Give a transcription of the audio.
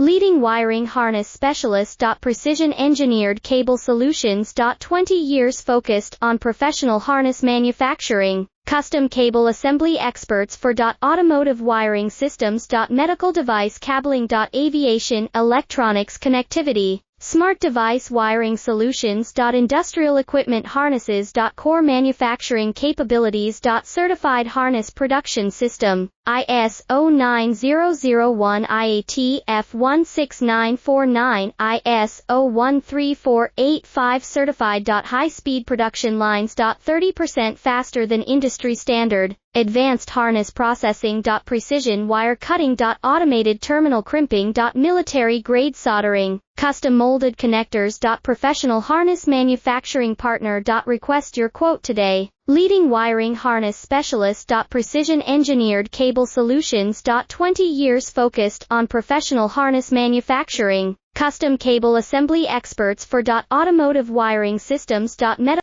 Leading wiring harness specialist. Precision engineered cable solutions. 20 years focused on professional harness manufacturing, custom cable assembly experts for automotive wiring systems. Medical device cabling. Aviation electronics connectivity, smart device wiring solutions. Industrial equipment harnesses. Core manufacturing capabilities. Certified harness production system, ISO 9001 IAT F16949, ISO 13485 certified. High-speed production lines. 30% faster than industry standard, advanced harness processing. Precision wire cutting. Automated terminal crimping. Military-grade soldering, custom molded connectors. Professional harness manufacturing partner. Request your quote today. Leading wiring harness specialist. Precision engineered cable solutions. 20 years focused on professional harness manufacturing, custom cable assembly experts for automotive wiring systems.